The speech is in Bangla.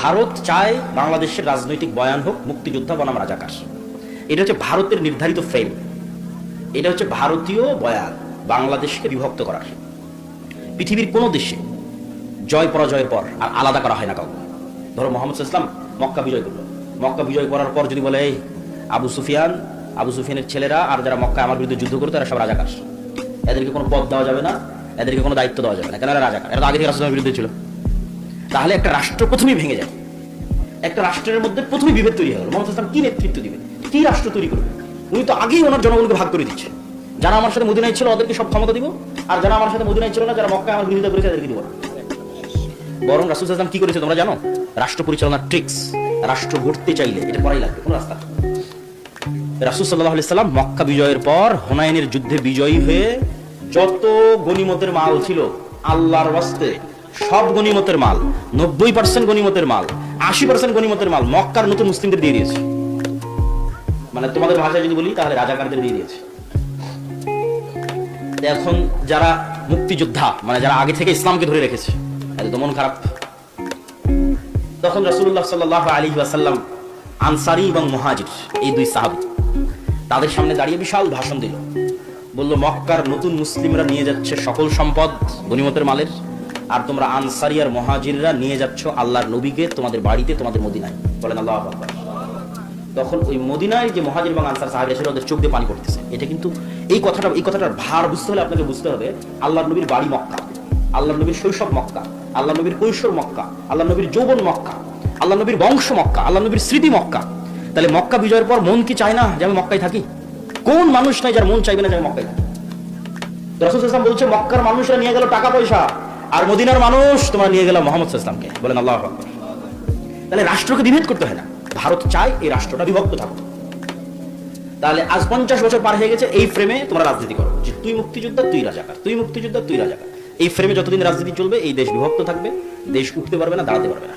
ভারত চায় বাংলাদেশের রাজনৈতিক বয়ান হোক মুক্তিযোদ্ধা বনাম রাজাকার। এটা হচ্ছে ভারতের নির্ধারিত ফ্রেম, এটা হচ্ছে ভারতীয় বয়ান বাংলাদেশকে বিভক্ত করার। পৃথিবীর কোনো দেশে জয় পরাজয়ের পর আর আলাদা করা হয় না কাউকে। ধরো মোহাম্মদ ইসলাম মক্কা বিজয় করলো, মক্কা বিজয় করার পর যদি বলে এই আবু সুফিয়ানের ছেলেরা আর যারা মক্কায় আমার বিরুদ্ধে যুদ্ধ করতো এরা সব রাজাকার, এদেরকে কোনো পদ দেওয়া যাবে না, এদেরকে কোনো দায়িত্ব দেওয়া যাবে না, কেন এরা রাজাকার, এরা তো আগে থেকে রাসূলের বিরুদ্ধে ছিল। তাহলে একটা রাষ্ট্র প্রথমেই ভেঙে যায়, একটা রাষ্ট্রের মধ্যে প্রথমেই বিভেদ তৈরি হয়ে গেল। মোহাম্মদ ইসলাম কি নেতৃত্ব দিবে, কি রাষ্ট্র তৈরি করবে? উনি তো আগেই ওনার জনগণকে ভাগ করে দিচ্ছে, যারা আমার সাথে মদিনায় ছিল ওদেরকে সব ক্ষমতা দিব, আর যারা আমার সাথে মদিনায় ছিল না, যারা মক্কায় আমার বিরোধিতা করেছে তাদেরকে দিব না। বরং রাসূল সাল্লাল্লাহু আলাইহি ওয়াসাল্লাম কি করেছে তোমরা জানো? রাষ্ট্র পরিচালনার ট্রিক্স, রাষ্ট্র গড়তে চাইলে এটা করাই লাগবে, কোনো রাস্তা। রাসূল সাল্লাল্লাহু আলাইহি ওয়াসাল্লাম মক্কা বিজয়ের পর হুনাইনের যুদ্ধে বিজয়ী হয়ে যত গনিমতের মাল ছিল আল্লাহর ওয়াস্তে সব গনিমতের মাল, 90% গনিমতের মাল, 80% গনিমতের মাল মক্কার নতুন মুসলিমদের দিয়ে দিয়েছে। মানে তোমাদের ভাষায় যদি বলি তাহলে রাজাকারদের দিয়ে দিয়েছে। এখন যারা মুক্তিযোদ্ধা, মানে যারা আগে থেকে ইসলামকে ধরে রেখেছে, এত মন খারাপ। তখন রাসূলুল্লাহ সাল্লাল্লাহু আলাইহি ওয়াসাল্লাম আনসারী এবং মুহাজির এই দুই সাহাবী তাদের সামনে দাঁড়িয়ে বিশাল ভাষণ দিল। বলল, মক্কার নতুন মুসলিমরা নিয়ে যাচ্ছে সকল সম্পদ গনিমতের মালের, আর তোমরা আনসারী আর মুহাজিররা নিয়ে যাচ্ছ আল্লাহর নবীকে তোমাদের বাড়িতে, তোমাদের মদিনায়। বলেন আল্লাহু আকবার। তখন ওই মদিনায় যে মুহাজির এবং আনসার সাহাবীরা ছিল ওদের চোখ দিয়ে পানি পড়তেছে। এটা কিন্তু এই কথাটার ভার বুঝতে হলে আপনাকে বুঝতে হবে আল্লাহর নবীর বাড়ি মক্কা, আল্লাহর নবীর শৈশব মক্কা, আল্লাহর নবীর কৈশোর মক্কা, আল্লাহর নবীর যৌবন মক্কা, আল্লাহর নবীর বংশ মক্কা, আল্লাহর নবীর স্মৃতি মক্কা। তাহলে মক্কা বিজয়ের পর মন কি চায় না যে আমি মক্কায় থাকি? কোন মানুষ নাই যার মন চাইবে না যে আমি মক্কায় থাকি? রাসূল সাল্লাল্লাহু আলাইহি ওয়াসাল্লাম বলছে মক্কার মানুষরা নিয়ে গেল টাকা পয়সা, আর মদিনার মানুষ তোমরা নিয়ে গেল মুহাম্মদ সাল্লাল্লাহু আলাইহি ওয়াসাল্লামকে। বলেন আল্লাহু আকবার। তাহলে রাষ্ট্রকে বিভেদ করতে হয় না, ভারত চায় এই রাষ্ট্রটা বিভক্ত থাকুক। তাহলে আজ 50 বছর পার হয়ে গেছে, এই ফ্রেমে তোমরা রাজনীতি করো যে তুই মুক্তিযোদ্ধা তুই রাজাকার, তুই মুক্তিযোদ্ধা তুই রাজাকার। এই ফ্রেমে যতদিন রাজনীতি চলবে এই দেশ বিভক্ত থাকবে, দেশ উঠতে পারবে না, দাঁড়াতে পারবে না।